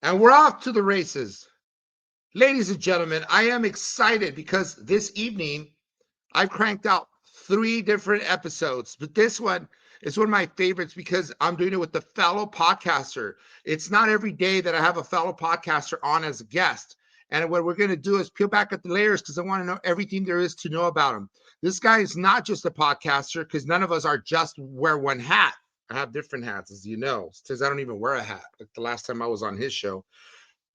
And we're off to the races. Ladies and gentlemen, I am excited because this evening I've cranked out 3 different episodes, but this one is one of my favorites because I'm doing it with a fellow podcaster. It's not every day that I have a fellow podcaster on as a guest. And what we're going to do is peel back at the layers because I want to know everything there is to know about him. This guy is not just a podcaster because none of us are just wear one hat. I have different hats, as you know, because I don't even wear a hat. Like the last time I was on his show.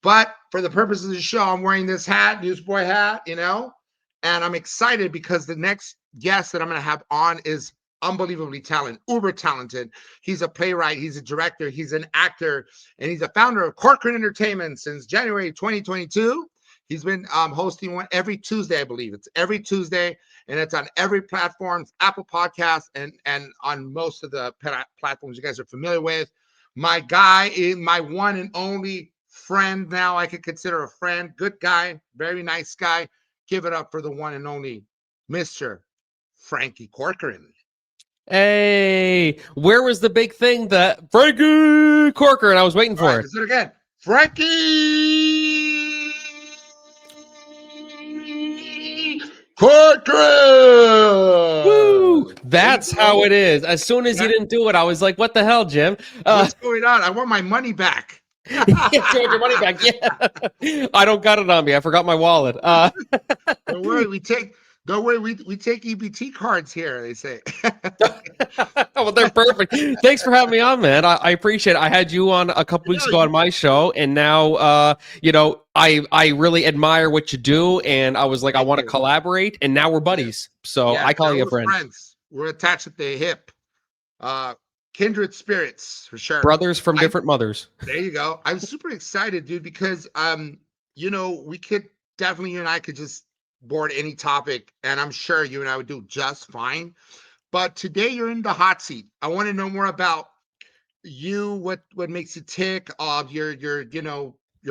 But for the purpose of the show, I'm wearing this hat, newsboy hat, and I'm excited because the next guest that I'm going to have on is unbelievably talented, uber talented. He's a playwright, he's a director, he's an actor, and he's a founder of Corcoran Entertainment since January 2022. He's been hosting one every Tuesday, I believe. It's every Tuesday, and it's on every platform, Apple Podcasts, and on most of the platforms you guys are familiar with. My guy is my one and only friend now. I could consider a friend. Good guy, very nice guy. Give it up for the one and only Mr. Franky Corcoran. Hey, where was the big thing that Franky Corcoran? I was waiting for it. Let's do it again. Franky Corcoran. Woo! That's how it is. As soon as you didn't do it, I was like, what the hell, Jim? What's going on? I want my money back. You want your money back? Yeah. I don't got it on me. I forgot my wallet. Don't worry, we take EBT cards here, they say. Well, they're perfect. Thanks for having me on, man. I appreciate it. I had you on a couple weeks ago on my show, and now I really admire what you do, and I was like, I want to collaborate, and now we're buddies. So I call you a friend. Friends. We're attached at the hip. Kindred spirits, for sure. Brothers from different mothers. There you go. I'm super excited, dude, because we could definitely, you and I could just board any topic, and I'm sure you and I would do just fine. But today you're in the hot seat. I want to know more about you, what makes you tick, of your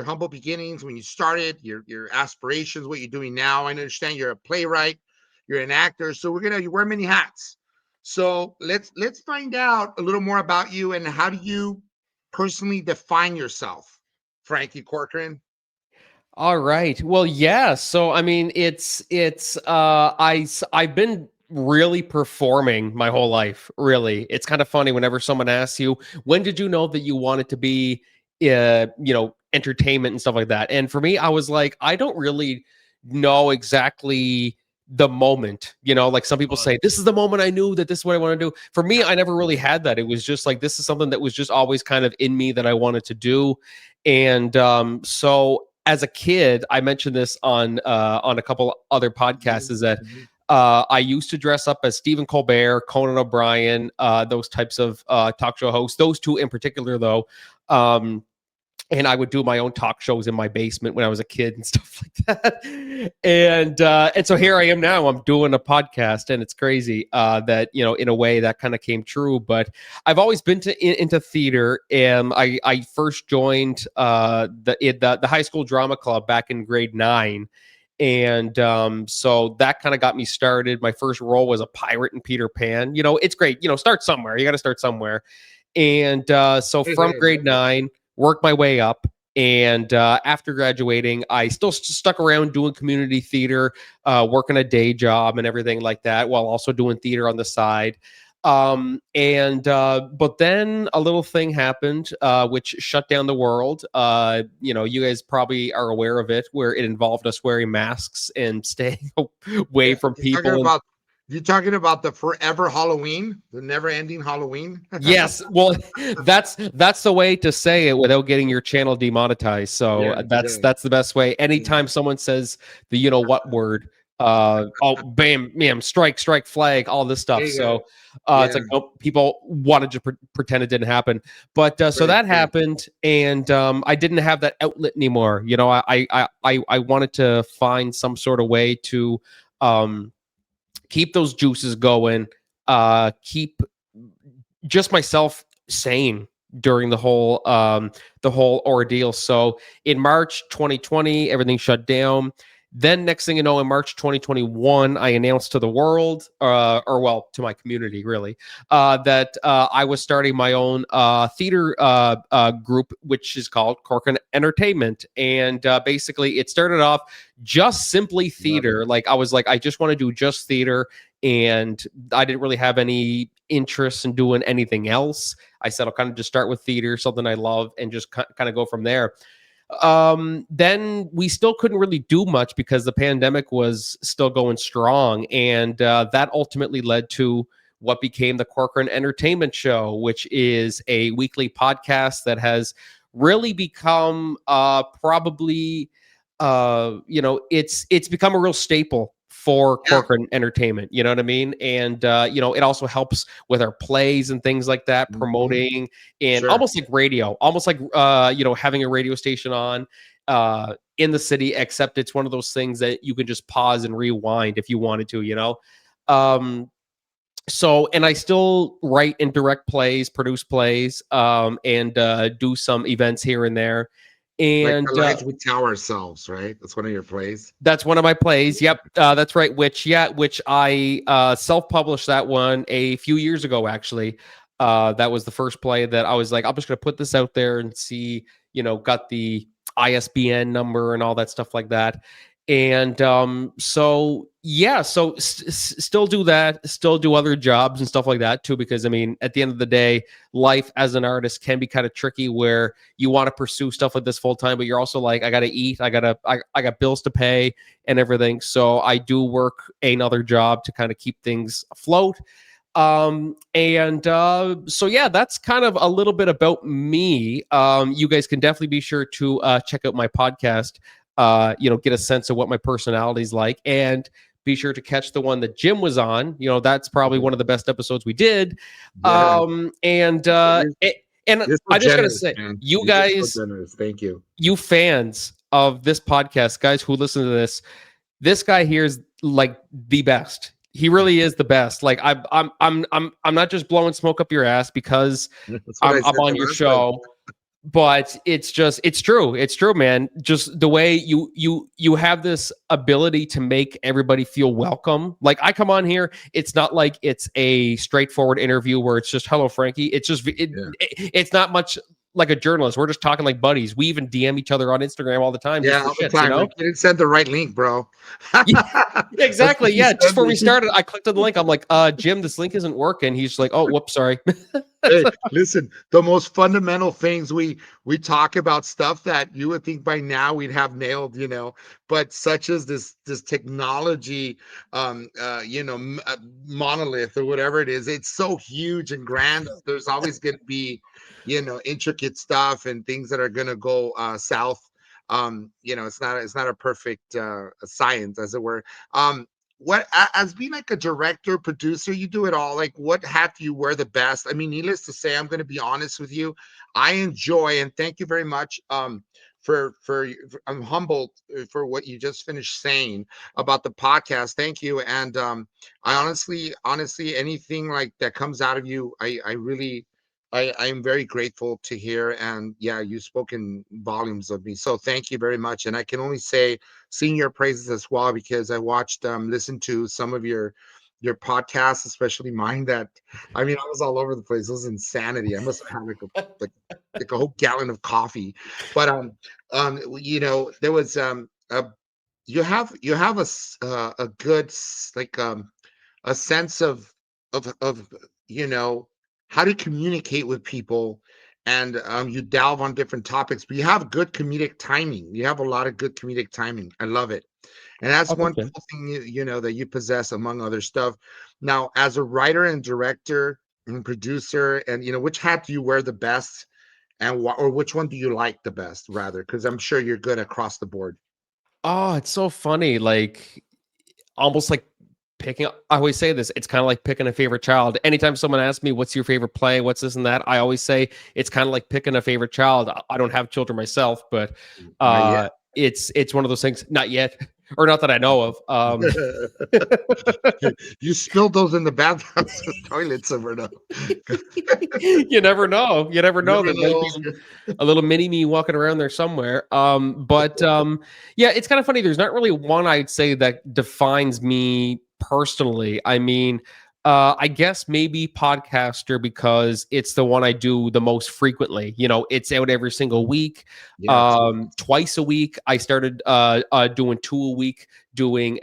humble beginnings when you started, your aspirations, what you're doing now. I understand you're a playwright, you're an actor, so you wear many hats. So let's find out a little more about you and how do you personally define yourself, Franky Corcoran? All right. Well, yeah. So I mean, I've been really performing my whole life. Really, it's kind of funny whenever someone asks you, when did you know that you wanted to be, entertainment and stuff like that? And for me, I was like, I don't really know exactly the moment, like some people say, this is the moment I knew that this is what I want to do. For me, I never really had that. It was just like, this is something that was just always kind of in me that I wanted to do. And so as a kid, I mentioned this on a couple other podcasts, is that I used to dress up as Stephen Colbert, Conan O'Brien, those types of talk show hosts, those two in particular, though. And I would do my own talk shows in my basement when I was a kid and stuff like that. And so here I am now. I'm doing a podcast, and it's crazy that, in a way that kind of came true. But I've always been into theater, and I first joined the high school drama club back in grade 9. And so that kind of got me started. My first role was a pirate in Peter Pan. It's great. Start somewhere. You got to start somewhere. And so from grade 9, worked my way up, and after graduating, I still stuck around doing community theater, working a day job and everything like that, while also doing theater on the side. But then a little thing happened, which shut down the world. You guys probably are aware of it, where it involved us wearing masks and staying away from people. You're talking about the forever Halloween, the never-ending Halloween? Yes. Well, that's the way to say it without getting your channel demonetized. So that's the best way. Anytime someone says the what word, bam, strike, flag, all this stuff. So it's like, oh, people wanted to pretend it didn't happen. But so that happened, and I didn't have that outlet anymore. I wanted to find some sort of way to keep those juices going, keep just myself sane during the whole ordeal. So in March 2020, everything shut down, Then next thing you know, in March 2021, I announced to the world, or well, to my community really, that I was starting my own theater group, which is called Corcoran Entertainment. And basically it started off just simply theater. Like I was like, I just want to do just theater. And I didn't really have any interest in doing anything else. I said, I'll kind of just start with theater, something I love, and just kind of go from there. Then we still couldn't really do much because the pandemic was still going strong. And that ultimately led to what became the Corcoran Entertainment Show, which is a weekly podcast that has really become probably, it's become a real staple for Corcoran Entertainment, you know what I mean? And it also helps with our plays and things like that, promoting, and almost like radio, almost like having a radio station on in the city, except it's one of those things that you can just pause and rewind if you wanted to, so, and I still write and direct plays, produce plays, and do some events here and there. And like the lives we tell ourselves, right? That's one of your plays. That's one of my plays. Yep, that's right. Which I self-published that one a few years ago. Actually, that was the first play that I was like, I'm just gonna put this out there and see. Got the ISBN number and all that stuff like that. And so still do that, still do other jobs and stuff like that too, because I mean, at the end of the day, life as an artist can be kind of tricky where you want to pursue stuff like this full time, but you're also like, I gotta eat, I got bills to pay and everything. So I do work another job to kind of keep things afloat. So yeah, that's kind of a little bit about me. You guys can definitely be sure to check out my podcast. Get a sense of what my personality is like, and be sure to catch the one that Jim was on. That's probably one of the best episodes we did. Yeah. And I just gotta say, man. You guys, so thank you. You fans of this podcast, guys who listen to this guy here is like the best. He really is the best. Like I'm not just blowing smoke up your ass because I'm on your show. But it's true. It's true, man. Just the way you have this ability to make everybody feel welcome. Like I come on here, it's not like it's a straightforward interview where it's just, hello, Franky. It's just, it's not much like a journalist. We're just talking like buddies. We even DM each other on Instagram all the time. Yeah, all the time. You didn't send the right link, bro. Exactly. Yeah. Just before we started, I clicked on the link. I'm like, Jim, this link isn't working. He's like, oh, whoops, sorry. Hey, listen, the most fundamental things we talk about stuff that you would think by now we'd have nailed, but such as this technology, monolith or whatever it is, it's so huge and grand. There's always going to be, intricate stuff and things that are going to go south. It's not a perfect science, as it were. What, as being like a director, producer, you do it all. Like, what hat do you wear the best? I mean, needless to say, I'm going to be honest with you. I enjoy, and thank you very much for I'm humbled for what you just finished saying about the podcast. Thank you. And I honestly, anything like that comes out of you, I am very grateful to hear. And yeah, you've spoken volumes of me. So thank you very much. And I can only say, sing your praises as well, because I watched, listened to some of your podcasts, especially mine. That, I mean, I was all over the place. It was insanity. I must have had like a whole gallon of coffee. But there was you have a good a sense of how to communicate with people, and you delve on different topics, but you have good comedic timing. You have a lot of good comedic timing. I love it. And that's one cool thing, that you possess among other stuff. Now, as a writer and director and producer, and, which hat do you wear the best, and or which one do you like the best, rather? Because I'm sure you're good across the board. Oh, it's so funny. Like, almost like I always say this, it's kind of like picking a favorite child. Anytime someone asks me, what's your favorite play, what's this and that, I always say it's kind of like picking a favorite child. I don't have children myself, but it's one of those things. Not yet. or not that I know of. You spilled those in the bathhouse toilet somewhere now. You never know. You never know. Never There might know. be a little mini me walking around there somewhere. But yeah, it's kind of funny. There's not really one I'd say that defines me personally. I mean, I guess maybe podcaster because it's the one I do the most frequently. You know, it's out every single week, Yeah, it's twice a week. I started doing 2 a week, doing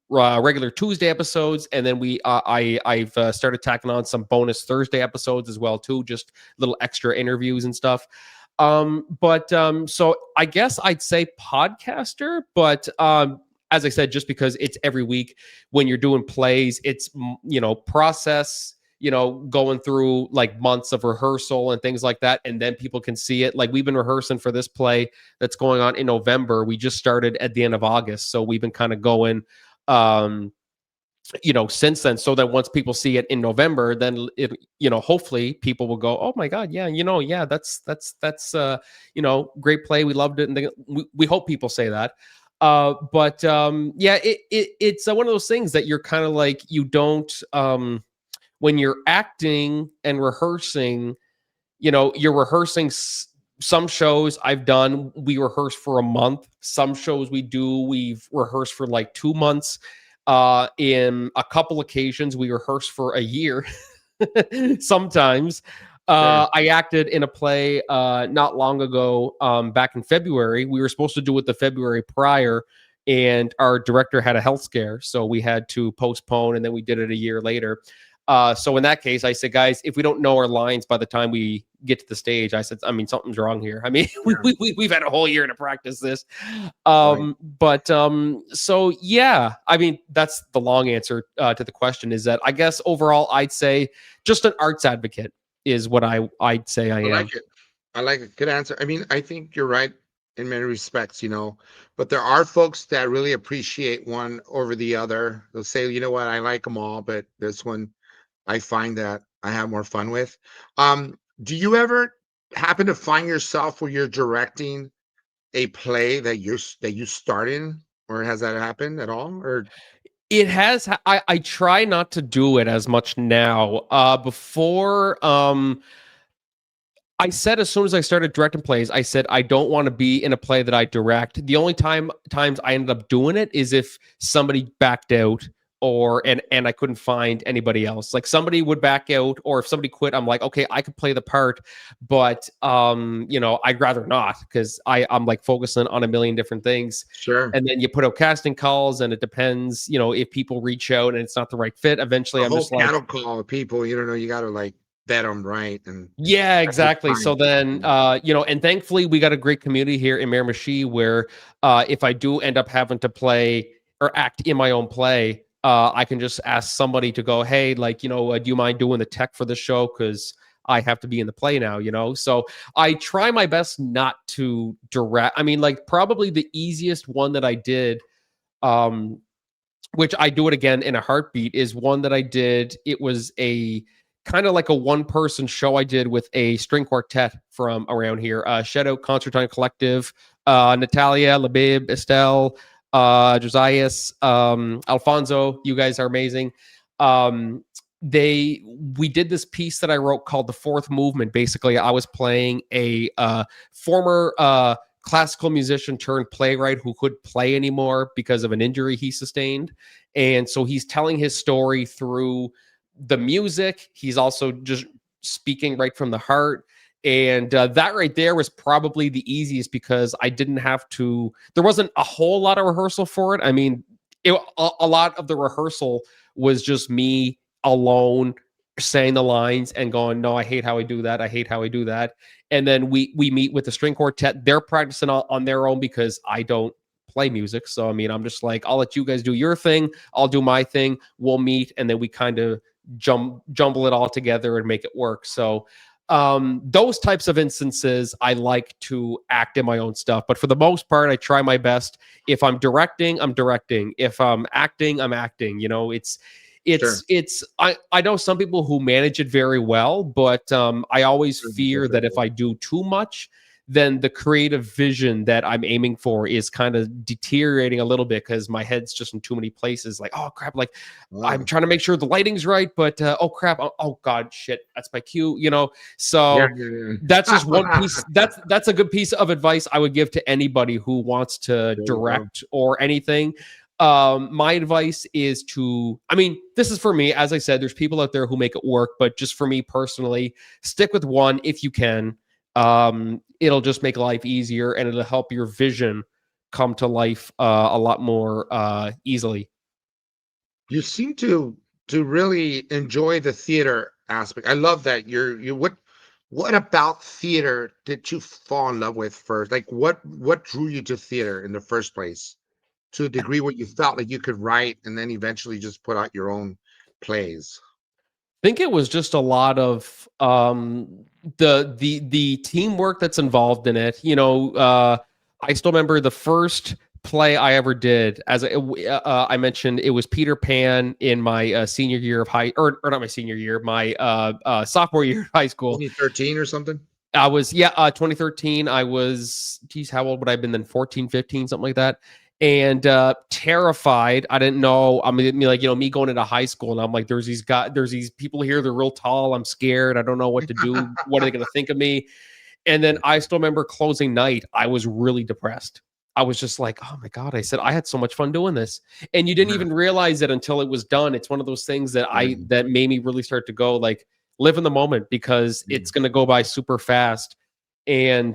regular Tuesday episodes, and then I've started tacking on some bonus Thursday episodes as well too, just little extra interviews and stuff. So I guess I'd say podcaster, but as I said, just because it's every week when you're doing plays, it's process, going through like months of rehearsal and things like that, and then people can see it. Like we've been rehearsing for this play that's going on in November. We just started at the end of August, so we've been kind of going since then, so that once people see it in November, then it, hopefully people will go, oh my God, yeah, that's great play, we loved it, and we hope people say that. It's one of those things that you're kind of like, you don't when you're acting and rehearsing, you're rehearsing. Some shows I've done, we rehearse for a month. Some shows we've rehearsed for like 2 months. In a couple occasions, we rehearse for a year. Sometimes. Sure. I acted in a play not long ago, back in February. We were supposed to do it the February prior, and our director had a health scare, so we had to postpone, and then we did it a year later. So in that case, I said, guys, if we don't know our lines by the time we get to the stage, I said, something's wrong here. I mean, Yeah. we've had a whole year to practice this. Right. So yeah, I mean, that's the long answer to the question, is that I guess overall, I'd say just an arts advocate is what I'd say I I am. like it. I like it. Good answer. I mean, I think you're right in many respects, but there are folks that really appreciate one over the other. They'll say, you know what, I like them all, but this one I find that I have more fun with. Do you ever happen to find yourself where you're directing a play that you start in, or has that happened at all? Or It has. I try not to do it as much now. Before, I said as soon as I started directing plays, I said I don't want to be in a play that I direct. The only times I ended up doing it is if somebody backed out, and I couldn't find anybody else. Like somebody would back out, or if somebody quit, I'm like, okay, I could play the part, but I'd rather not, because I'm like focusing on a million different things. sure, And then you put out casting calls, and it depends, if people reach out and it's not the right fit. Eventually, a I'm whole just like, cattle call of people, you don't know, you got to like vet them right, and yeah, that takes exactly. So time. then, and thankfully we got a great community here in Miramichi where, if I do end up having to play or act in my own play, I can just ask somebody to go, hey, like, do you mind doing the tech for the show? Because I have to be in the play now, So I try my best not to direct. I mean, like, probably the easiest one that I did, um, which I do it again in a heartbeat, is one that I did. It was a kind of like a one-person show I did with a string quartet from around here. Shout out Concertine Collective, Natalia, Labib, Estelle, Josias, Alfonso. You guys are amazing. We did this piece that I wrote called The Fourth Movement. Basically, I was playing a former classical musician turned playwright who couldn't play anymore because of an injury he sustained. And so he's telling his story through the music. He's also just speaking right from the heart. And that right there was probably the easiest, because I didn't have to, there wasn't a whole lot of rehearsal for it. I mean, a lot of the rehearsal was just me alone saying the lines and going, no, I hate how I do that. I hate how I do that. And then we meet with the string quartet. They're practicing on their own because I don't play music. So I mean, I'm just like, I'll let you guys do your thing, I'll do my thing, we'll meet, and then we kind of jumble it all together and make it work. So those types of instances, I like to act in my own stuff, but for the most part, I try my best. If I'm directing, I'm directing. If I'm acting, I'm acting. Sure. I know some people who manage it very well, but I always Sure, fear sure, that if sure. I do too much, then the creative vision that I'm aiming for is kind of deteriorating a little bit because my head's just in too many places. Like, oh crap, like I'm Wow. trying to make sure the lighting's right, but oh crap, oh god, shit, that's my cue, Yeah, So yeah, that's just one yeah. piece. That's a good piece of advice I would give to anybody who wants to There you go. direct or anything. My advice is to, I mean, this is for me. As I said, there's people out there who make it work, but just for me personally, stick with one if you can. It'll just make life easier and it'll help your vision come to life a lot more easily. You seem to really enjoy the theater aspect. I love that. You what about theater did you fall in love with first? Like what drew you to theater in the first place? To a degree where you felt like you could write and then eventually just put out your own plays. Think it was just a lot of the teamwork that's involved in it. I still remember the first play I ever did. I mentioned, it was Peter Pan in my senior year of or not my senior year, my sophomore year of high school. 2013 or something? I was 2013. I was, geez, how old would I have been then? 14, 15, something like that. And terrified. I didn't know. I mean, like, me going into high school, and I'm like, there's these people here. They're real tall. I'm scared. I don't know what to do. What are they going to think of me? And then I still remember closing night. I was really depressed. I was just like, oh my God. I said, I had so much fun doing this. And you didn't even realize it until it was done. It's one of those things that that made me really start to go like, live in the moment, because it's going to go by super fast. And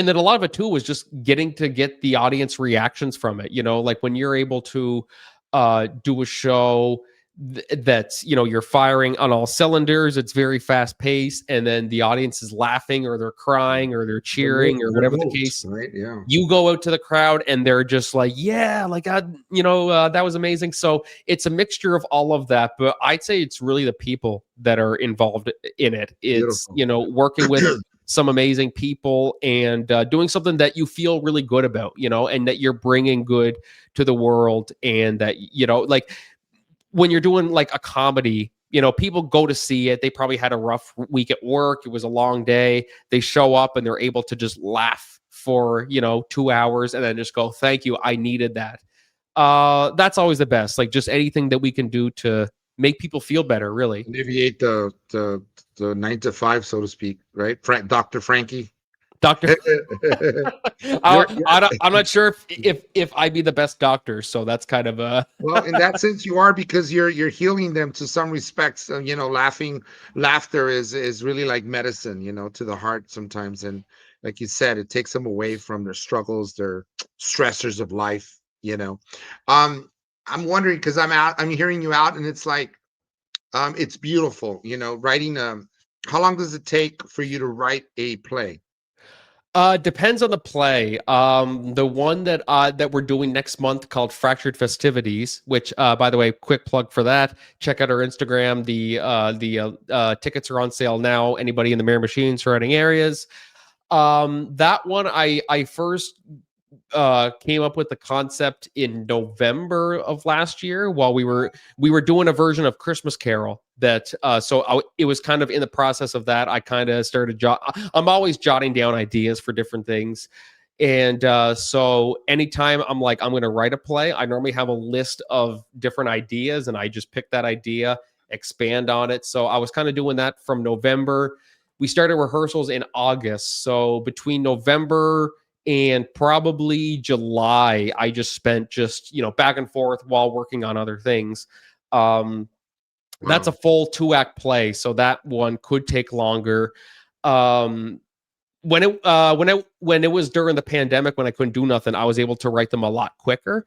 then a lot of it too was just getting to get the audience reactions from it. Like when you're able to do a show that's, you're firing on all cylinders, it's very fast paced, and then the audience is laughing or they're crying or they're cheering or They're whatever the moved, case. right? Yeah. You go out to the crowd and they're just like, yeah, like, that was amazing. So it's a mixture of all of that, but I'd say it's really the people that are involved in it. It's, Beautiful. working with some amazing people and doing something that you feel really good about, and that you're bringing good to the world. And that, like when you're doing like a comedy, people go to see it. They probably had a rough week at work. It was a long day. They show up and they're able to just laugh for, 2 hours and then just go, thank you, I needed that. That's always the best. Like just anything that we can do to make people feel better, really. Alleviate the 9 to 5, so to speak, right? Dr. Franky. Doctor, You're I'm not sure if I'd be the best doctor, so that's kind of a well, in that sense, you are, because you're healing them to some respects. Laughter is really like medicine, to the heart sometimes. And like you said, it takes them away from their struggles, their stressors of life. I'm wondering, because I'm hearing you out, and it's like, it's beautiful. Writing. How long does it take for you to write a play? Depends on the play. The one that we're doing next month called Fractured Festivities, which by the way, quick plug for that. Check out our Instagram. The tickets are on sale now. Anybody in the Miramichi surrounding areas. That one I first came up with the concept in November of last year while we were doing a version of Christmas Carol that it was kind of in the process of that. I kind of started I'm always jotting down ideas for different things. And so anytime I'm like, I'm going to write a play, I normally have a list of different ideas and I just pick that idea, expand on it. So I was kind of doing that from November. We started rehearsals in August. So between November and probably July, I just spent back and forth while working on other things. That's a Wow. full 2-act play, so that one could take longer. When it was during the pandemic, when I couldn't do nothing, I was able to write them a lot quicker.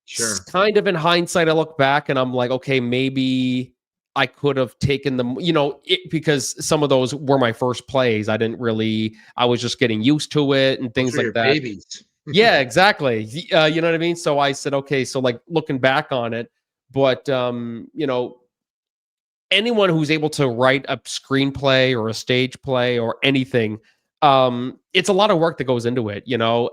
Sure. Kind of in hindsight, I look back and I'm like, okay, maybe I could have taken them, because some of those were my first plays. I was just getting used to it and Those things are like your that. babies. Yeah, exactly. You know what I mean? So I said, okay, so like looking back on it, but anyone who's able to write a screenplay or a stage play or anything, it's a lot of work that goes into it,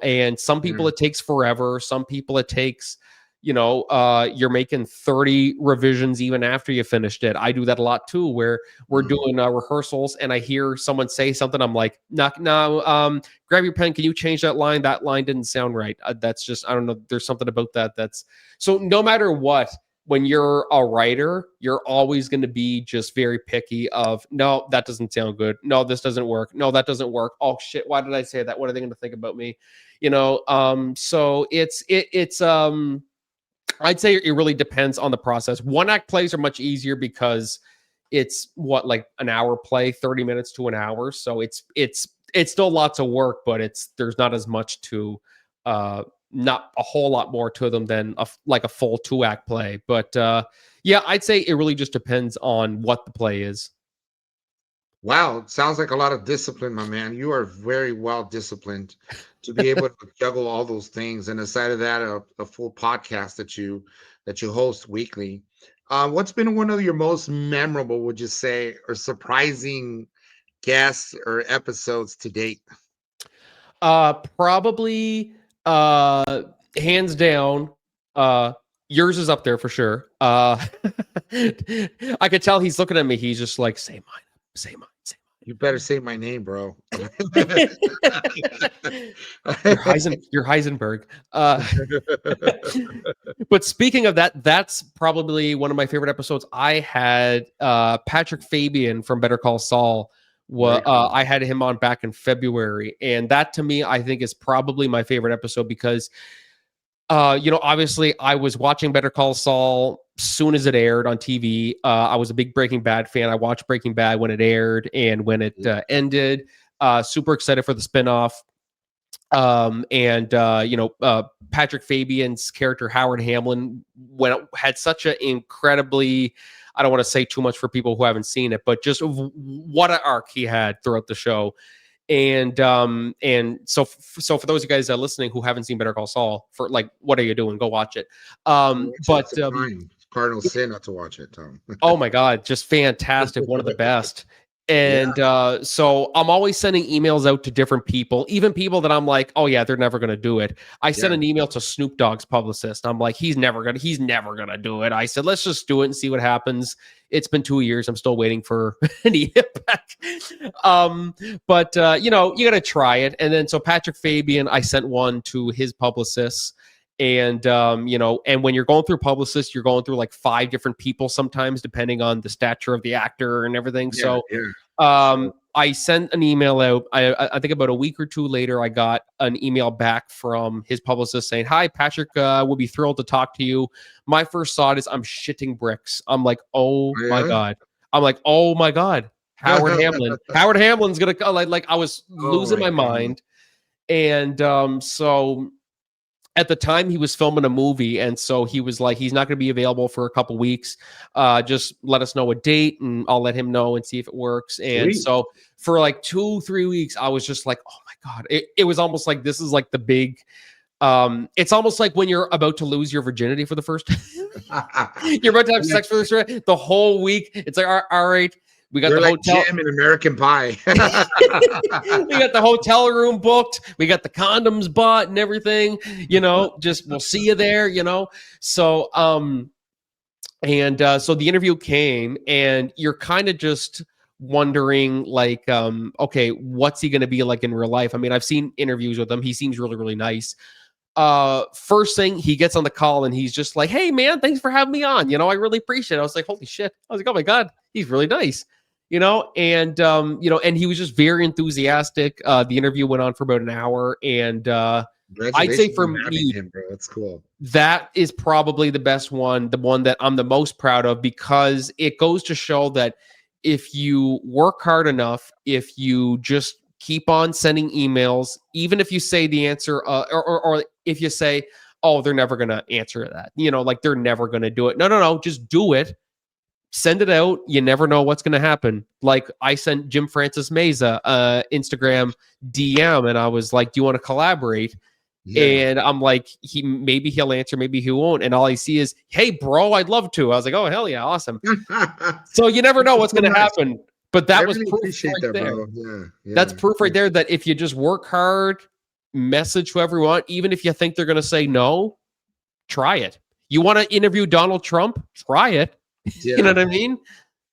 and some people Yeah. it takes forever. Some people it takes, you're making 30 revisions even after you finished it. I do that a lot too, where we're doing rehearsals and I hear someone say something. I'm like, no, grab your pen. Can you change that line? That line didn't sound right. That's just, I don't know. There's something about that. So no matter what, when you're a writer, you're always going to be just very picky of, no, that doesn't sound good. No, this doesn't work. No, that doesn't work. Oh shit. Why did I say that? What are they going to think about me? So it's I'd say it really depends on the process. One act plays are much easier because it's like an hour play, 30 minutes to an hour. So it's still lots of work, but there's not as much to, not a whole lot more to them than a full 2-act play. But yeah, I'd say it really just depends on what the play is. Wow, it sounds like a lot of discipline, my man. You are very well disciplined to be able to juggle all those things, and aside of that, a full podcast that you host weekly. What's been one of your most memorable, would you say, or surprising guests or episodes to date? Probably hands down, yours is up there for sure. I could tell he's looking at me. He's just like, say mine. You better say my name, bro. You're Heisenberg. But speaking of that, that's probably one of my favorite episodes. I had Patrick Fabian from Better Call Saul. I had him on back in February, and that to me, I think is probably my favorite episode because, obviously I was watching Better Call Saul soon as it aired on TV. I was a big Breaking Bad fan. I watched Breaking Bad when it aired and when it ended. Super excited for the spinoff. Patrick Fabian's character Howard Hamlin had such an incredibly, I don't want to say too much for people who haven't seen it, but just what an arc he had throughout the show. And so for those of you guys that are listening who haven't seen Better Call Saul, for like, what are you doing? Go watch it. Cardinal sin not to watch it, Tom. Oh my God, just fantastic. One of the best. And so I'm always sending emails out to different people, even people that I'm like, oh yeah, they're never going to do it. I sent an email to Snoop Dogg's publicist. I'm like, he's never going to do it. I said, let's just do it and see what happens. It's been 2 years. I'm still waiting for any hit back. You got to try it. And then, so Patrick Fabian, I sent one to his publicist. And, and when you're going through publicists, you're going through like 5 different people sometimes, depending on the stature of the actor and everything. I sent an email out. I think about a week or 2 later, I got an email back from his publicist saying, hi, Patrick, will be thrilled to talk to you. My first thought is I'm shitting bricks. I'm like, my God. Howard Hamlin. Howard Hamlin's going to like I was losing my mind. And so at the time he was filming a movie, and so he was like, he's not going to be available for a couple weeks. Just let us know a date and I'll let him know and see if it works. And so for like 2-3 weeks, I was just like, oh my God. It was almost like, this is like the big, it's almost like when you're about to lose your virginity for the first time. You're about to have sex for the whole week. It's like, all right. We got the hotel. Jim in American Pie. We got the hotel room booked. We got the condoms bought and everything. Just we'll see you there. So so the interview came, and you're kind of just wondering, like, okay, what's he going to be like in real life? I mean, I've seen interviews with him. He seems really, really nice. First thing, he gets on the call and he's just like, hey man, thanks for having me on. I really appreciate it. I was like, holy shit. I was like, oh my God, he's really nice. And he was just very enthusiastic. The interview went on for about an hour, and I'd say for me, bro, that's cool. That is probably the best one, the one that I'm the most proud of, because it goes to show that if you work hard enough, if you just keep on sending emails, even if you say the answer, or if you say, oh, they're never going to answer that, like they're never going to do it. No, just do it. Send it out. You never know what's going to happen. Like I sent Jim Francis Meza Instagram DM, and I was like, do you want to collaborate? Yeah. And I'm like, maybe he'll answer, maybe he won't. And all I see is, hey, bro, I'd love to. I was like, oh, hell yeah, awesome. So you never know what's going to happen. But that was proof right there. Bro. Yeah. That's proof right there that if you just work hard, message whoever you want, even if you think they're going to say no, try it. You want to interview Donald Trump? Try it. Yeah. You know what I mean?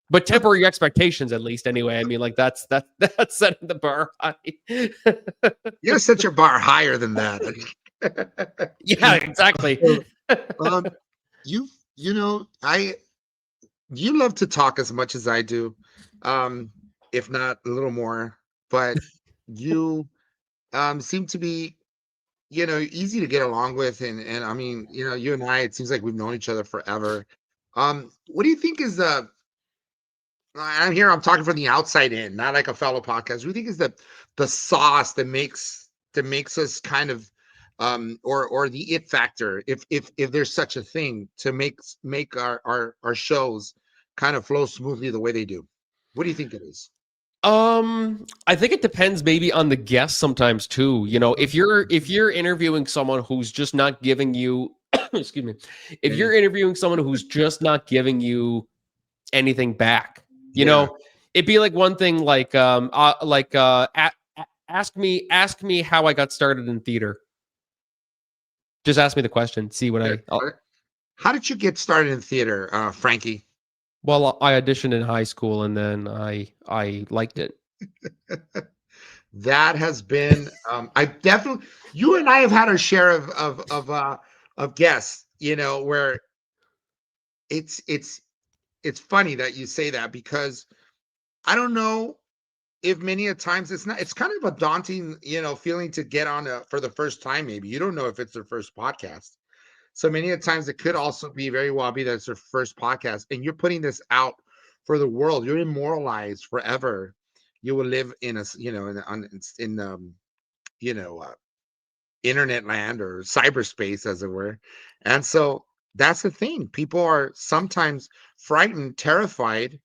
But temper your expectations at least anyway. I mean, like that's setting the bar high. You gotta set your bar higher than that. Yeah, exactly. um, you you know, you love to talk as much as I do, if not a little more, but you seem to be, easy to get along with, and I mean, you and I, it seems like we've known each other forever. What do you think is I'm talking from the outside in, not like a fellow podcast. What do you think is the sauce that makes us kind of or the it factor, if there's such a thing, to make our shows kind of flow smoothly the way they do? What do you think it is? I think it depends maybe on the guest sometimes too. You know, if you're interviewing someone who's just not giving you excuse me, if you're interviewing someone who's just not giving you anything back, you Yeah. know, it'd be like one thing ask me how I got started in theater. Just ask me the question. See what How did you get started in theater, Franky? Well, I auditioned in high school and then I liked it. That has been I definitely, you and I have had our share of guests, where it's funny that you say that, because I don't know if many a times it's kind of a daunting, feeling to get on for the first time. Maybe you don't know if it's their first podcast. So many a times it could also be very well be that it's their first podcast, and you're putting this out for the world. You're immortalized forever. You will live in internet land, or cyberspace, as it were. And so that's the thing. People are sometimes frightened, terrified.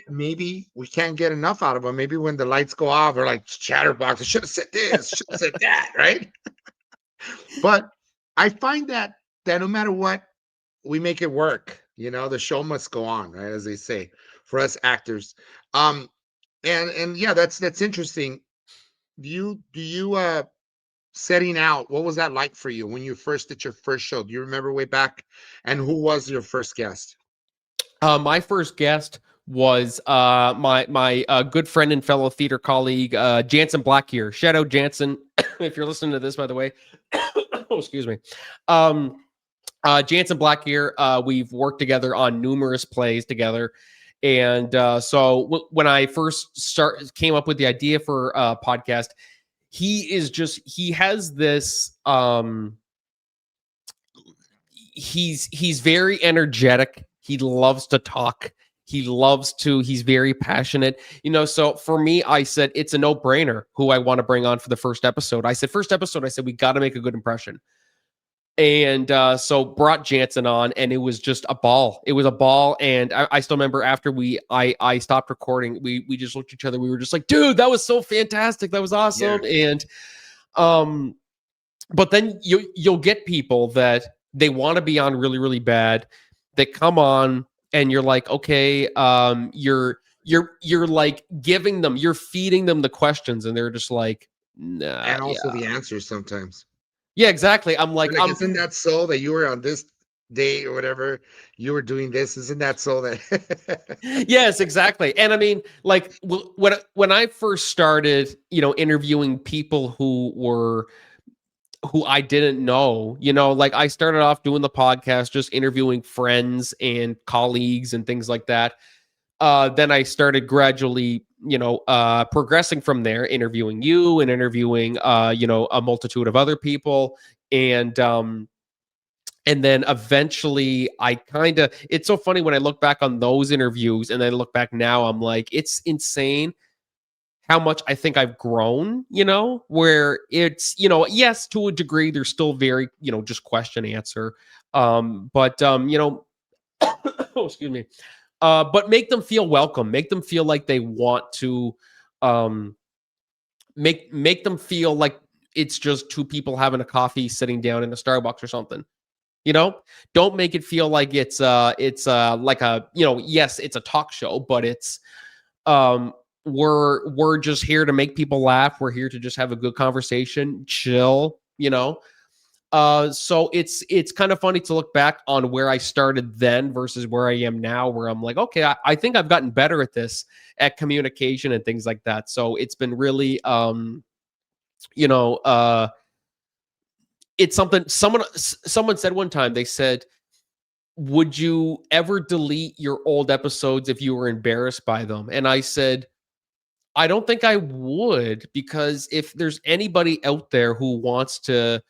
Maybe we can't get enough out of them. Maybe when the lights go off, they're like, chatterbox, I should have said this, should have said that, right? But I find that no matter what, we make it work. The show must go on, right? As they say, for us actors. And yeah, that's interesting. Do you setting out, what was that like for you when you first did your first show? Do you remember way back? And who was your first guest? My first guest was my good friend and fellow theater colleague, Jansen Blackyear. Shout out Jansen, if you're listening to this, by the way. Oh, excuse me. Jansen Blackyear, we've worked together on numerous plays together. And so when I first came up with the idea for a podcast, he has this he's very energetic. He loves to talk. He's very passionate. So for me, I said, it's a no-brainer who I want to bring on for the first episode. I said, we got to make a good impression. And so brought Jansen on, and it was just a ball. It was a ball. And I still remember after I stopped recording, we just looked at each other. We were just like, dude, that was so fantastic. That was awesome. Yeah. And but then you'll get people that they want to be on really, really bad. They come on and you're like, okay, you're like you're feeding them the questions, and they're just like, nah. And also the answers sometimes. Yeah, exactly. I'm like, isn't that so that you were on this day or whatever, you were doing this? Isn't that so that? Yes, exactly. And I mean, like when I first started, interviewing people who I didn't know, like I started off doing the podcast, just interviewing friends and colleagues and things like that. Then I started gradually, progressing from there, interviewing you and interviewing, a multitude of other people. And then eventually it's so funny when I look back on those interviews and then I look back now, I'm like, it's insane how much I think I've grown, where it's, yes, to a degree, there's still very, just question answer. Oh, excuse me. But make them feel welcome, make them feel like they want to, make them feel like it's just two people having a coffee sitting down in a Starbucks or something. Don't make it feel like it's like a, yes, it's a talk show, but it's, we're just here to make people laugh. We're here to just have a good conversation, chill, So it's kind of funny to look back on where I started then versus where I am now, where I'm like, okay, I think I've gotten better at this, at communication and things like that. So it's been really you know, it's something someone said one time. They said, would you ever delete your old episodes if you were embarrassed by them? And I said, I don't think I would, because if there's anybody out there who wants to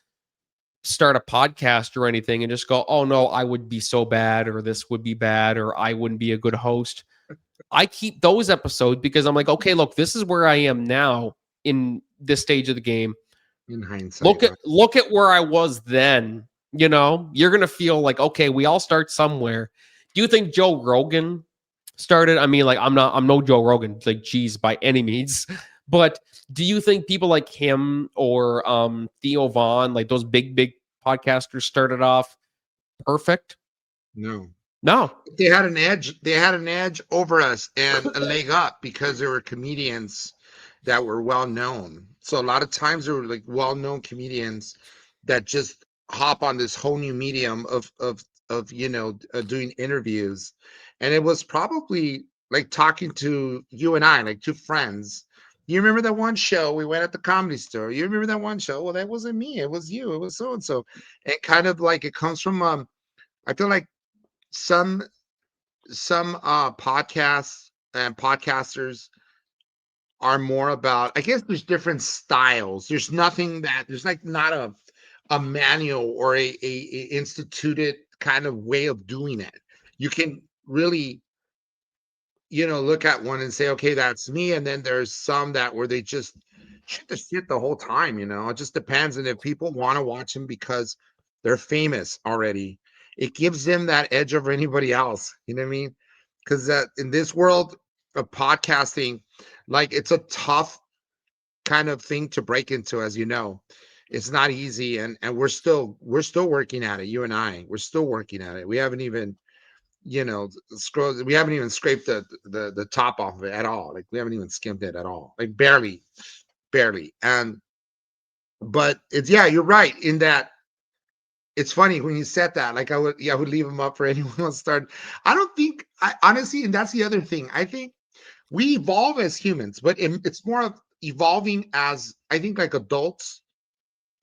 start a podcast or anything and just go, oh no, I would be so bad, or this would be bad, or I wouldn't be a good host, I keep those episodes because I'm like, okay, look, this is where I am now in this stage of the game. In hindsight, Look at where I was then. You're gonna feel like, okay, we all start somewhere. Do you think Joe Rogan started? I mean, like, I'm no Joe Rogan, like, geez, by any means. But do you think people like him or Theo Vaughn, like those big podcasters, started off perfect? no. No. They had an edge. They had an edge over us and a leg up because they were comedians that were well known. So a lot of times there were like well known comedians that just hop on this whole new medium of doing interviews, and it was probably like talking to you and I, like two friends. You remember that one show we went at the Comedy Store? You remember that one show? Well, that wasn't me. It was you. It was so and so. And kind of like it comes from I feel like some podcasts and podcasters are more about, I guess there's different styles. There's like not a manual or a instituted kind of way of doing it. You can really look at one and say, okay, that's me. And then there's some that where they just shoot the shit the whole time. It just depends. And if people want to watch them because they're famous already, it gives them that edge over anybody else. You know what I mean? Because in this world of podcasting, like, it's a tough kind of thing to break into, as you know. It's not easy, and we're still working at it. You and I, we're still working at it. We haven't even we haven't even scraped the top off of it at all. Like, we haven't even skimmed it at all, like barely. And but it's, yeah, you're right in that. It's funny when you said that. Like, I would leave them up for anyone else to start. I don't think, I honestly, and that's the other thing. I think we evolve as humans, but it's more of evolving as, I think, like adults.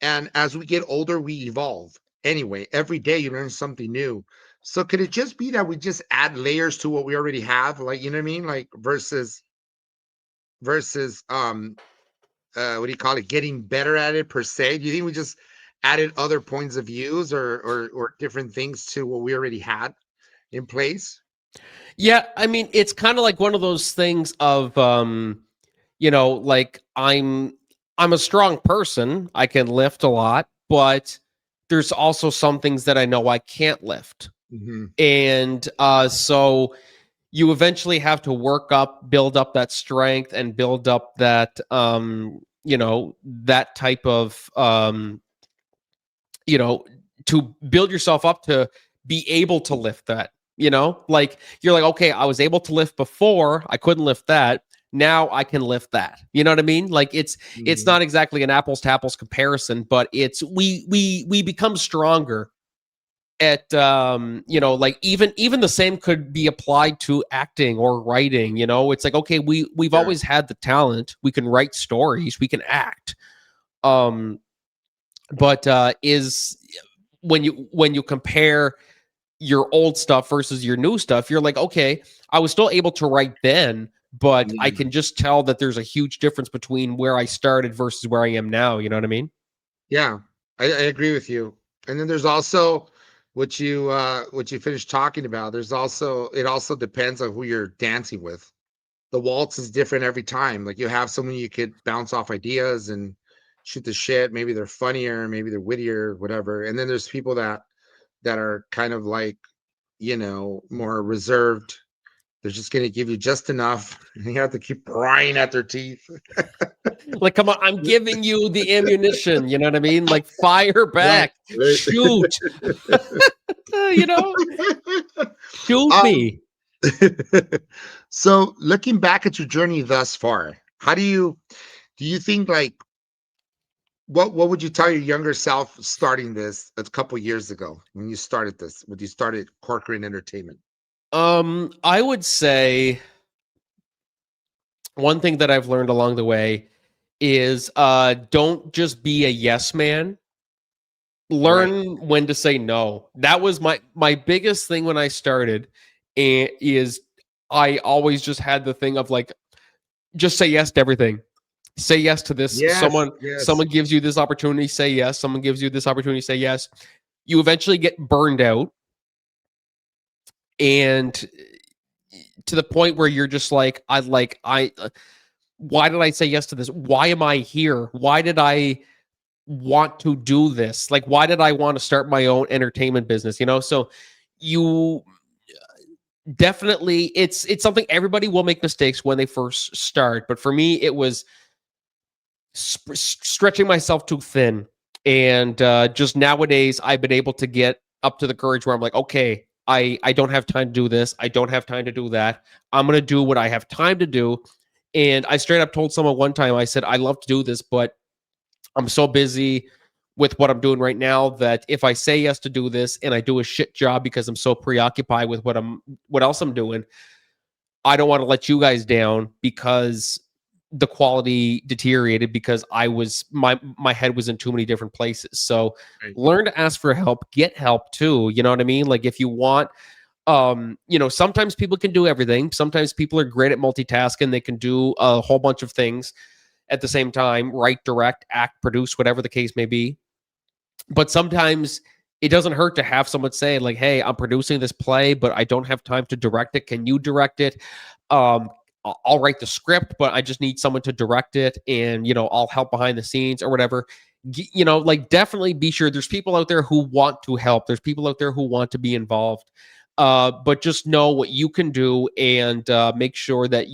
And as we get older, we evolve. Anyway, every day you learn something new. So could it just be that we just add layers to what we already have? Like, you know what I mean? Like, versus what do you call it? Getting better at it per se. Do you think we just added other points of views or different things to what we already had in place? Yeah, I mean, it's kind of like one of those things of like, I'm a strong person. I can lift a lot, but there's also some things that I know I can't lift. Mm-hmm. And so you eventually have to build up that strength and build up that that type of to build yourself up to be able to lift that. Like, you're like, okay, I was able to lift before, I couldn't lift that. Now I can lift that. You know what I mean? Like, it's not exactly an apples to apples comparison, but it's we become stronger at like, even the same could be applied to acting or writing. It's like, okay, we've always had the talent. We can write stories, we can act. But is when you compare your old stuff versus your new stuff, you're like, okay, I was still able to write then, but I can just tell that there's a huge difference between where I started versus where I am now. You know what I mean? Yeah, I agree with you. And then there's also what you finished talking about. It also depends on who you're dancing with. The waltz is different every time. Like, you have someone you could bounce off ideas and shoot the shit. Maybe they're funnier, maybe they're wittier, whatever. And then there's people that are kind of like, more reserved. They're just going to give you just enough. You have to keep prying at their teeth. Like, come on, I'm giving you the ammunition. You know what I mean? Like, fire back, right. Shoot. Shoot me. So, looking back at your journey thus far, how do you think, like, What would you tell your younger self starting this a couple years ago when you started this? When you started Corcoran Entertainment? I would say one thing that I've learned along the way is don't just be a yes man. Right. Learn when to say no. That was my biggest thing when I started, and is I always just had the thing of like, just say yes to everything. Say yes to this. Yes. Someone Yes. gives you this opportunity, say yes. Someone gives you this opportunity, say yes. You eventually get burned out, and to the point where you're just like, I why did I say yes to this? Why am I here? Why did I want to do this? Like, why did I want to start my own entertainment business? So you definitely, it's something, everybody will make mistakes when they first start, but for me it was stretching myself too thin. And just nowadays I've been able to get up to the courage where I'm like, okay, I don't have time to do this, I don't have time to do that, I'm gonna do what I have time to do. And I straight up told someone one time, I said, I love to do this, but I'm so busy with what I'm doing right now that if I say yes to do this and I do a shit job because I'm so preoccupied with what else I'm doing, I don't want to let you guys down because the quality deteriorated because I was my head was in too many different places. So Right. learn to ask for help, get help too. You know what I mean? Like if you want, sometimes people can do everything. Sometimes people are great at multitasking. They can do a whole bunch of things at the same time, write, direct, act, produce, whatever the case may be. But sometimes it doesn't hurt to have someone say, like, hey, I'm producing this play, but I don't have time to direct it. Can you direct it? Um, I'll write the script, but I just need someone to direct it, and I'll help behind the scenes or whatever. Like definitely be sure there's people out there who want to help. There's people out there who want to be involved. But just know what you can do, and make sure that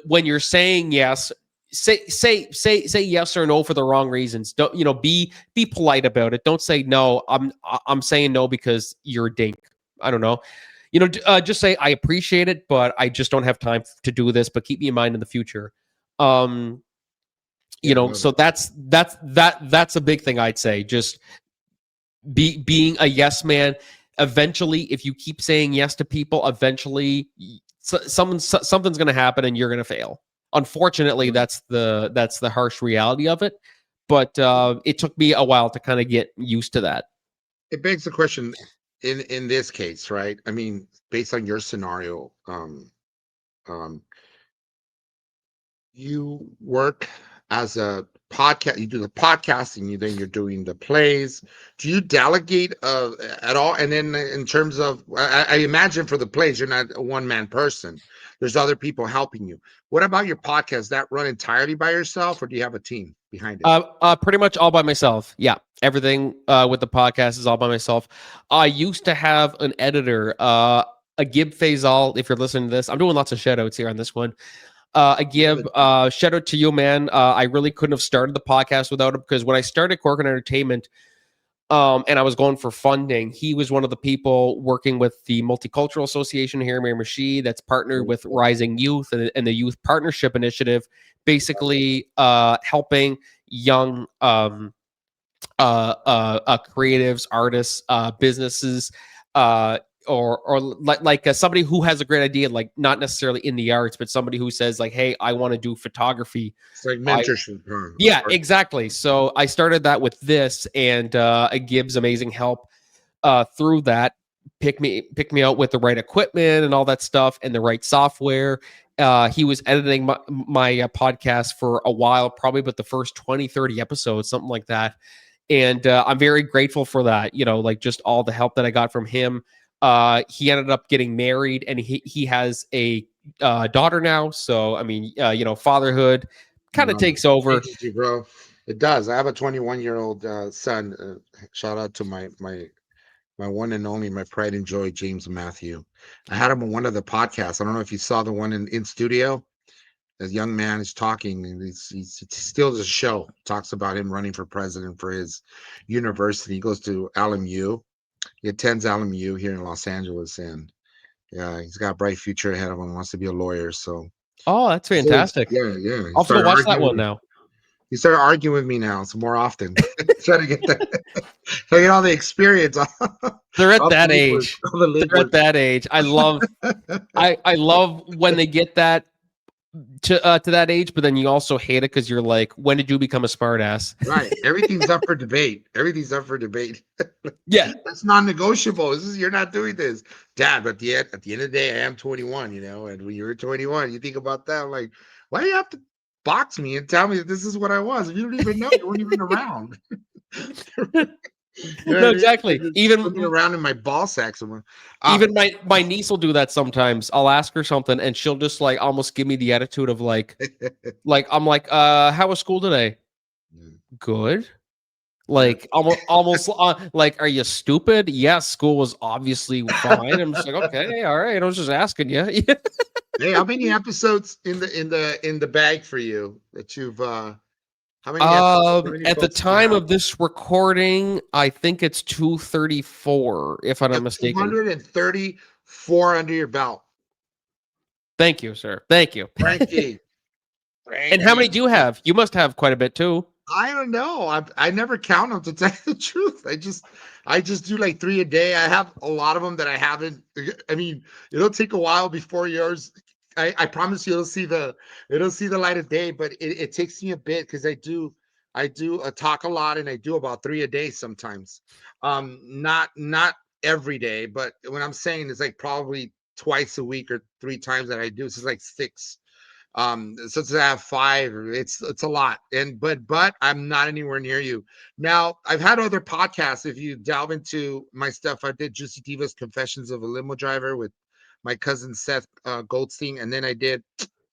when you're saying yes, say yes or no for the wrong reasons. Don't be polite about it. Don't say no. I'm saying no because you're a dink. I don't know. Just say I appreciate it, but I just don't have time to do this. But keep me in mind in the future. Um, Yeah, I love so it. that's a big thing I'd say. Just being a yes man. Eventually, if you keep saying yes to people, eventually something's going to happen and you're going to fail. Unfortunately, Right. that's the harsh reality of it. But it took me a while to kind of get used to that. It begs the question in this case, right? I mean, based on your scenario, um, you work as a podcast, you do the podcasting, then you're doing the plays. Do you delegate at all? And then in terms of, I imagine for the plays, you're not a one-man person. There's other people helping you. What about your podcast? That run entirely by yourself, or do you have a team behind it? Pretty much all by myself. Yeah, everything with the podcast is all by myself. I used to have an editor, a Gib Faisal. If you're listening to this, I'm doing lots of shout outs here on this one. I Love give it. shout out to you, man. I really couldn't have started the podcast without him, because when I started Corcoran Entertainment, and I was going for funding, he was one of the people working with the Multicultural Association here in Miramichi that's partnered with Rising Youth and the Youth Partnership Initiative, basically helping young creatives, artists, businesses, or like somebody who has a great idea, like not necessarily in the arts, but somebody who says like, "Hey, I want to do photography." It's like I mentorship. Yeah, exactly. So I started that with this, and it gives amazing help through that. Pick me out with the right equipment and all that stuff, and the right software. He was editing my podcast for a while, probably but the first 20, 30 episodes, something like that. And I'm very grateful for that. Like just all the help that I got from him. He ended up getting married, and he has a daughter now. So I mean, fatherhood kind of No, takes over. changes you, bro. It does. I have a 21-year-old son. Shout out to my one and only, my pride and joy, James Matthew. I had him on one of the podcasts. I don't know if you saw the one in studio. This young man is talking, and he still does a show. Talks about him running for president for his university. He goes to LMU. He attends LMU here in Los Angeles, and yeah, he's got a bright future ahead of him. Wants to be a lawyer. So Oh, that's so fantastic. yeah, yeah. He I'll have to go started watch that arguing one with now. You started arguing with me now, so more often. Try to get try to get all the experience. They're at All the that legwork, age. all the They're at legwork. that age. I love when they get that to that age, but then you also hate it because you're like, when did you become a smartass? Right. Everything's up for debate. Everything's up for debate. Yeah. That's non-negotiable. You're not doing this, Dad. But at the end of the day, I am 21. And when you're 21, you think about that. I'm like, why do you have to box me and tell me that this is what I was? You don't even know. You weren't even around. You know what No, I mean? exactly. You're Even swimming around in my ball sack somewhere. even my niece will do that sometimes. I'll ask her something and she'll just like almost give me the attitude of like I'm like, how was school today? Good. Like almost like, are you stupid? Yes, school was obviously fine. I'm just like, okay, all right. I was just asking you. Hey, how many episodes in the bag for you that you've how many episodes? How many At the books do you time have? of this recording, I think it's 234, if I'm You not have mistaken. 234 under your belt. Thank you, sir. Thank you. Frankie. And how many Frankie. do you have? You must have quite a bit too. I don't know. I never count them, to tell you the truth. I just do like 3 a day. I have a lot of them that I haven't. I mean, it'll take a while before yours. I promise you, it'll see the light of day. But it takes me a bit because I do talk a lot, and I do about 3 a day sometimes. Not every day, but when I'm saying it's like probably twice a week or 3 times that I do. So it's like 6. So to have 5, it's a lot. But I'm not anywhere near you. Now, I've had other podcasts. If you delve into my stuff, I did Juicy Diva's Confessions of a Limo Driver with my cousin Seth Goldstein, and then I did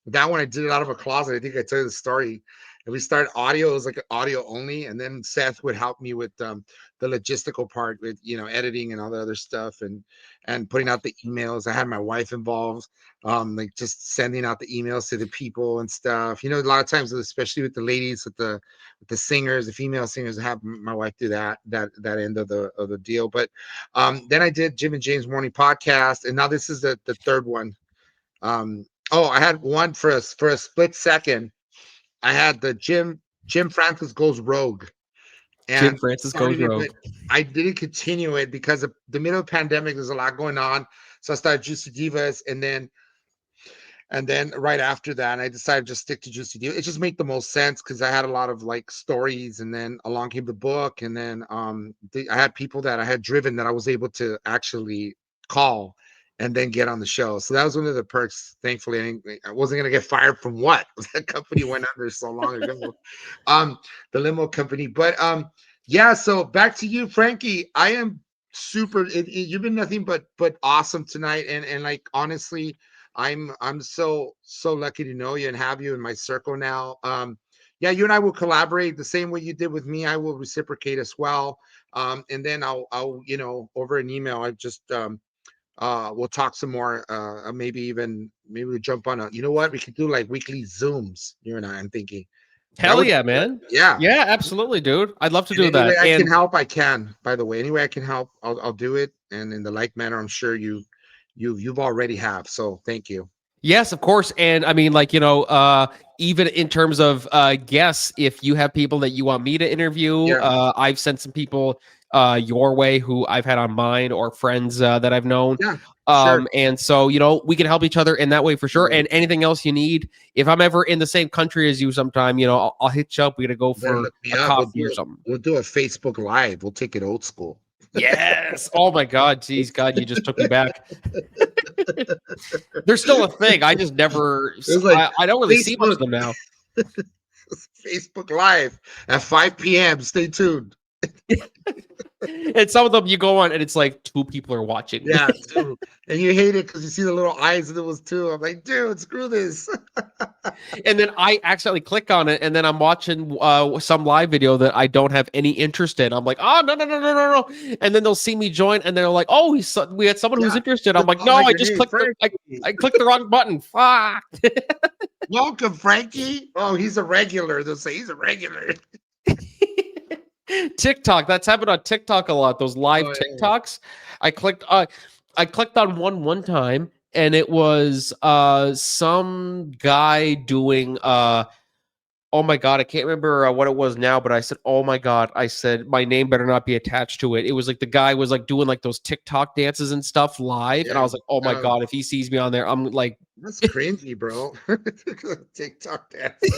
that one. I did it out of a closet. I think I told you the story. And we started audio. It was like audio only, and then Seth would help me with the logistical part, with editing and all the other stuff, and putting out the emails. I had my wife involved, like just sending out the emails to the people and stuff. A lot of times, especially with the ladies, with the singers, the female singers, I have my wife do that end of the deal. But then I did Jim and James Morning Podcast, and now this is the third one. I had one for a split second. I had the Jim Francis Goes Rogue, Jim and Francis goes started it, rogue. but I didn't continue it because of the middle of the pandemic. There's a lot going on, so I started Juicy Divas, and then right after that, I decided to just stick to Juicy Divas. It just made the most sense because I had a lot of like stories, and then along came the book, and then I had people that I had driven that I was able to actually call and then get on the show. So that was one of the perks. Thankfully, I wasn't gonna get fired from what that company went under so long ago. The limo company. But yeah. So back to you, Frankie. I am super. You've been nothing but awesome tonight, and like honestly, I'm so lucky to know you and have you in my circle now. Yeah, you and I will collaborate the same way you did with me. I will reciprocate as well. And then I'll over an email. I just we'll talk some more. Maybe we'll jump on you know what? We could do like weekly Zooms. You and I'm thinking that Hell would yeah, be good. man. Yeah. Yeah, absolutely, dude. I'd love to And do any way that. I can And help, I can. By the way, any way I can help, I'll do it. And in the like manner, I'm sure you've already have. So thank you. yes, of course. And I mean, like, even in terms of guests, if you have people that you want me to interview, Yeah. I've sent some people your way who I've had on mine, or friends that I've known. Yeah. Sure. And so, we can help each other in that way for sure. And anything else you need, if I'm ever in the same country as you sometime, I'll hit you up. We gotta go Better for look me a up. We'll coffee do or it. something. We'll do a Facebook Live. We'll take it old school. Yes. Oh my God. Geez, God, you just took me back. There's still a thing. I just never. It was like I don't really see much Facebook of them now. Facebook Live at 5 p.m. Stay tuned. And some of them you go on and it's like 2 people are watching. Yeah, dude. And you hate it because you see the little eyes and it was 2. I'm like, dude, screw this. And then I accidentally click on it, and then I'm watching some live video that I don't have any interest in. I'm like, oh no no no no no no! And then they'll see me join, and they're like, oh, we had someone who's Yeah. interested. I'm like, Oh, no, like I your just name, clicked Frankie. I clicked the wrong button. Fuck. Welcome, Frankie. Oh, he's a regular. They'll say he's a regular. TikTok. That's happened on TikTok a lot. Those live Oh, yeah. TikToks. I clicked on one time, and it was some guy doing oh my God, I can't remember what it was now, but I said, oh my God, I said, my name better not be attached to it. It was like the guy was like doing like those TikTok dances and stuff live. And I Yeah. was like, oh my God, if he sees me on there, I'm like, That's cringy, bro. TikTok dancing.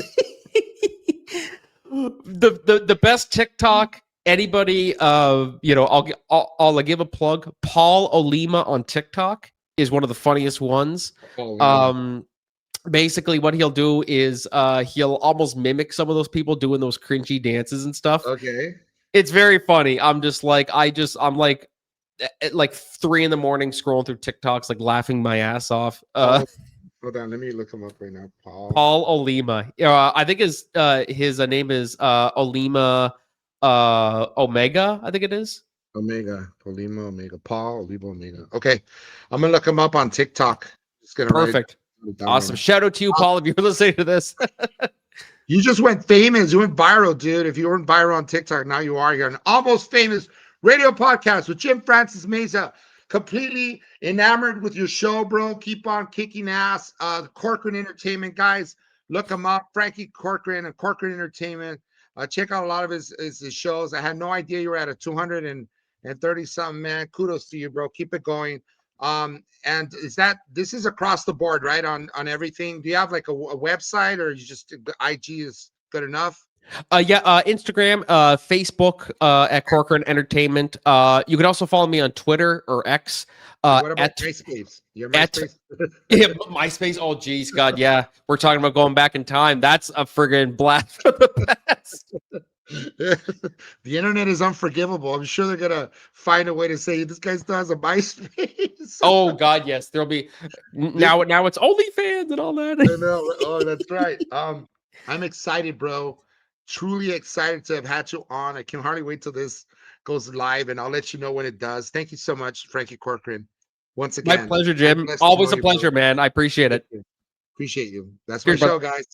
the best TikTok anybody I'll give a plug. Paul Olima on TikTok is one of the funniest ones. Basically what he'll do is he'll almost mimic some of those people doing those cringy dances and stuff. Okay. It's very funny. I'm like at like 3 a.m. scrolling through TikToks, like laughing my ass off. Hold on, let me look him up right now. Paul Olima. I think his name is Olima Omega. I think it is Omega. Paul Olima Omega. Okay, I'm gonna look him up on TikTok. Just gonna perfect. Awesome. Shout out to you, Paul, if you're listening to this. You just went famous. You went viral, dude. If you weren't viral on TikTok, now you are. You're an almost famous radio podcast with Jim Francis Meza. Completely enamored with your show, bro. Keep on kicking ass. Corcoran Entertainment, guys. Look him up. Franky Corcoran and Corcoran Entertainment. Check out a lot of his shows. I had no idea you were at a 230 something, man. Kudos to you, bro. Keep it going. And this is across the board, right? On everything. Do you have like a website, or you just IG is good enough? Instagram, Facebook, at Corcoran Entertainment. You can also follow me on Twitter or X. What about MySpace? Your MySpace? MySpace. Oh, geez, God, yeah. We're talking about going back in time. That's a friggin' blast from the past. The internet is unforgivable. I'm sure they're gonna find a way to say this guy still has a MySpace. Oh God, yes. There'll be now it's OnlyFans and all that. I know. Oh, that's right. I'm excited, bro. Truly excited to have had you on. I can hardly wait till this goes live, and I'll let you know when it does. Thank you so much, Franky Corcoran. Once again, my pleasure, Jim. Always a pleasure, man. I appreciate it. Appreciate you. That's my show, guys.